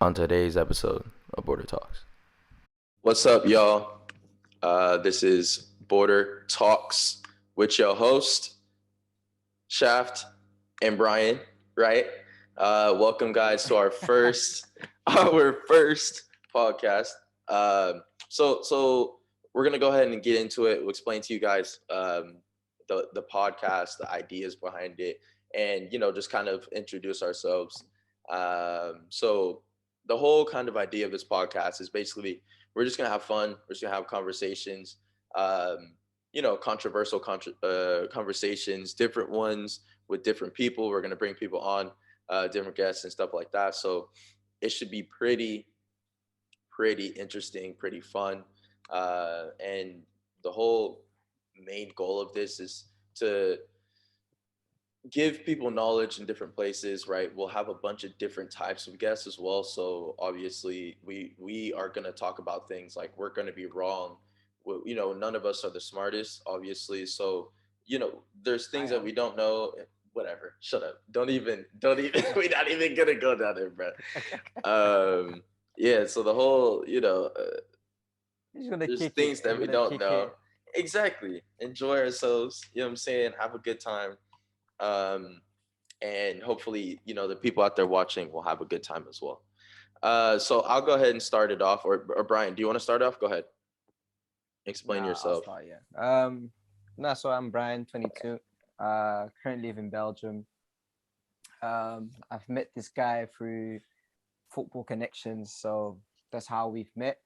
on today's episode of Border Talks. What's up, y'all? This is Border Talks with your host, Shaft and Brian, right? Welcome, guys, to our first our first podcast. So we're gonna go ahead and get into it. We'll explain to you guys the podcast, the ideas behind it, and just kind of introduce ourselves. So the whole kind of idea of this podcast is basically we're just gonna have fun. We're just gonna have conversations. Controversial conversations, different ones with different people. We're gonna bring people on, different guests and stuff like that. So it should be pretty interesting, pretty fun. And the whole main goal of this is to give people knowledge in different places, right? We'll have a bunch of different types of guests as well. So obviously, we are going to talk about things like we're going to be wrong. None of us are the smartest, obviously. So there's things I that am. we don't know. Whatever. Shut up. Don't even. We're not even gonna go down there, bro. Yeah. So the whole, He's gonna there's kick it. things that He's we gonna don't kick know. it. Exactly. Enjoy ourselves. You know what I'm saying? Have a good time. Um, and hopefully, the people out there watching will have a good time as well. So I'll go ahead and start it off. Or Brian, do you want to start off? Go ahead. Explain Nah, I'll yourself. start. Yeah. So I'm Brian, 22. Currently live in Belgium. I've met this guy through football connections, so that's how we've met.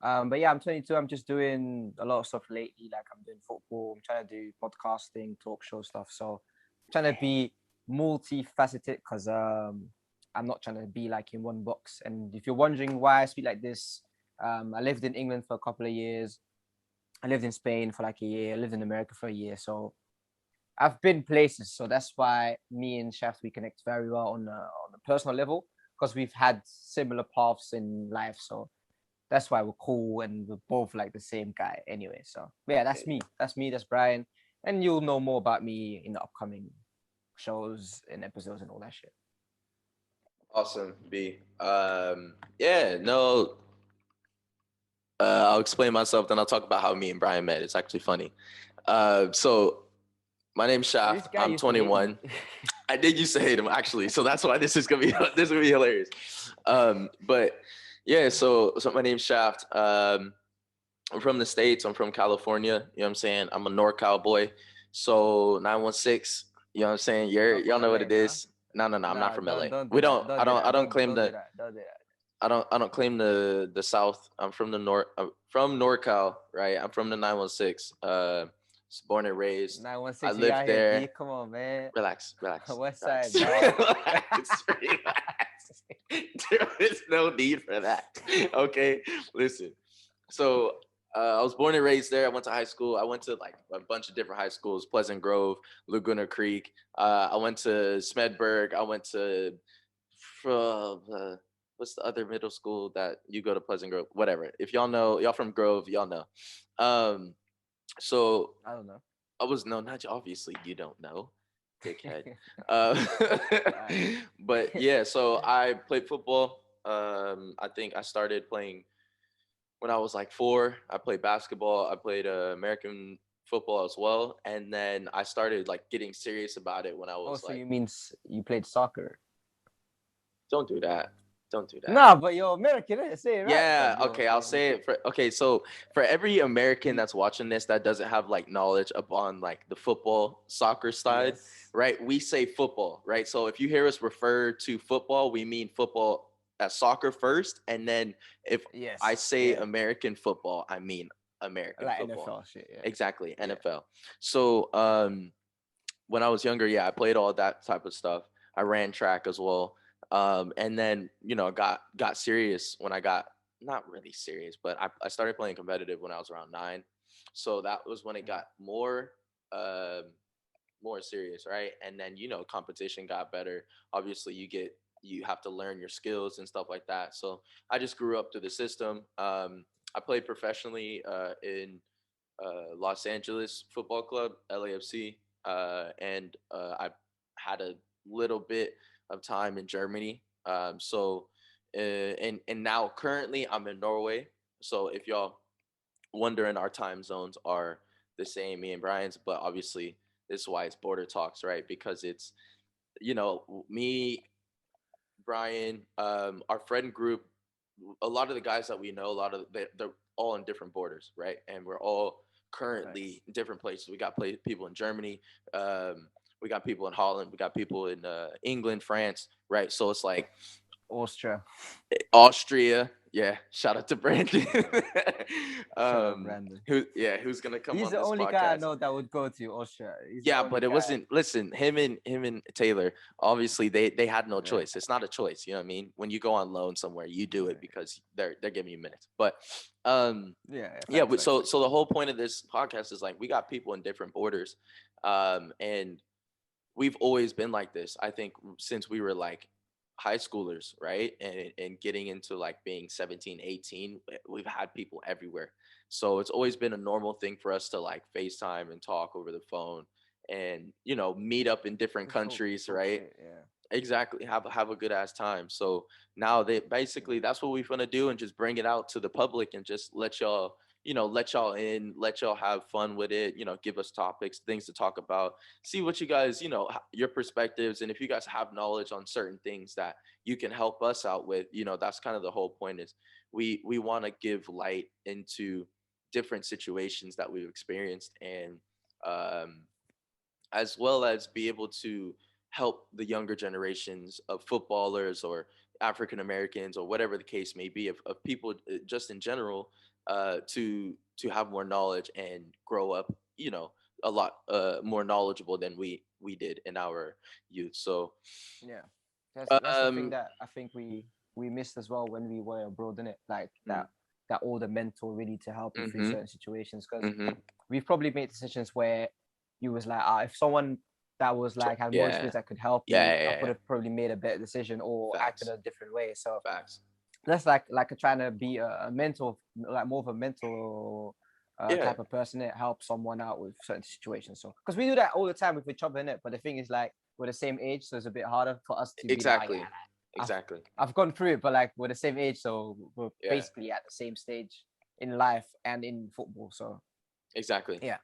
But yeah, I'm 22. I'm just doing a lot of stuff lately. Like I'm doing football. I'm trying to do podcasting, talk show stuff. So I'm trying to be multifaceted because I'm not trying to be like in one box. And if you're wondering why I speak like this, I lived in England for a couple of years. I lived in Spain for like a year. I lived in America for a year. So I've been places. So that's why me and Shaft we connect very well on a personal level because we've had similar paths in life. So that's why we're cool and we're both like the same guy anyway. So yeah, that's me. That's me. That's Brian. And you'll know more about me in the upcoming shows and episodes and all that shit. Awesome, B. Yeah, no. I'll explain myself, then I'll talk about how me and Brian met. It's actually funny. So my name's This Shaft. guy I'm used to hate me. 21. I did used to hate him actually, so that's why this is gonna be this is gonna be hilarious. But yeah, so my name's Shaft. I'm from the States. I'm from California. You know what I'm saying? I'm a NorCal boy. So 916. You know what I'm saying? Not from Y'all know what LA, it nah. is. No. I'm not Nah, from don't LA. don't do We that. don't. Don't I do don't. I that. don't Don't claim don't do the. that. Don't do that. I don't claim the South. I'm from the North. I'm from NorCal, right? I'm from the 916. Born and raised. I 916, we lived out here, B. there. Come on, man. Relax, relax, West relax, side, dog. relax. There is no need for that. Okay, listen. So I was born and raised there. I went to high school. I went to like a bunch of different high schools: Pleasant Grove, Laguna Creek. I went to Smedberg. I went to what's the other middle school that you go to Pleasant Grove? Whatever. If y'all know, y'all from Grove, y'all know. Um, so I don't know. I was no, not obviously you don't know, dickhead. Uh, Alright. but yeah, so I played football. I think I started playing when I was like 4. I played basketball. I played American football as well, and then I started like getting serious about it when I Oh, was so like, you mean you played soccer? "Don't do that, don't do that." Nah, but you're American, innit? Say it right, Yeah, fam. okay, I'll say it for okay, so for every American You, that's watching this that doesn't have like knowledge upon like the football soccer side, yes. right? We say football, right? So if you hear us refer to football, we mean football as soccer first, and then if I Yes. say Yeah. American football, I mean American Like football. NFL shit, yeah. Exactly, Yeah. NFL. So when I was younger, yeah, I played all that type of stuff. I ran track as well. And then got serious when I got not really serious, but I started playing competitive when I was around 9. So that was when it Mm. got um, more serious, right? And then competition got better. Obviously, you have to learn your skills and stuff like that. So I just grew up through the system. I played professionally in Los Angeles Football Club (LAFC), and I had a little bit of time in Germany. So and now currently I'm in Norway. So if y'all wondering, our time zones are the same, me and Brian's, but obviously this is why it's border talks, right? Because it's, me, Brian, our friend group, a lot of the guys that we know, a lot of they're all in different borders, right? And we're all currently in different places. We got people in Germany, we got people in Holland, we got people in England, France, right? So it's like Austria. Austria. Yeah, shout out to Brandon. Shout out Brandon. Who's gonna come He's on the this only guy I podcast? know that would go to Austria. He's the Yeah, only but it guy. wasn't. Listen, him and Taylor. Obviously, they had no Yeah. choice. It's not a choice. You know what I mean? When you go on loan somewhere, you do it because they're giving you minutes. But Yeah. So the whole point of this podcast is like we got people in different borders, and we've always been like this. I think since we were like high schoolers, right? And getting into like being 17, 18, we've had people everywhere. So it's always been a normal thing for us to like FaceTime and talk over the phone and, meet up in different countries, right? Yeah. Exactly. Have a good ass time. So now they basically that's what we're gonna do and just bring it out to the public and just let y'all, let y'all in, let y'all have fun with it, give us topics, things to talk about, see what you guys, your perspectives, and if you guys have knowledge on certain things that you can help us out with, that's kind of the whole point is we want to give light into different situations that we've experienced and um as well as be able to help the younger generations of footballers or African Americans or whatever the case may be of people just in general to have more knowledge and grow up, a lot more knowledgeable than we did in our youth. So Yeah. That's the thing um that I think we missed as well when we were abroad, in it, like mm, that older mentor really to help you through mhm, certain situations. Because mhm. we've probably made decisions where you was like, if someone that was like had more Yeah. experience that could help Yeah, me, yeah, I yeah, would yeah. have probably made a better decision or acted Facts. a different way. So Facts. that's like trying to be a mentor, like more of a mentor Yeah, type of person that helps someone out with certain situations. So because we do that all the time with each other, in it. But the thing is, like, we're the same age, so it's a bit harder for us to be like, oh, yeah, exactly. I've Exactly. I've gone through it, but like we're the same age, so we're Yeah, basically at the same stage in life and in football. So exactly. yeah.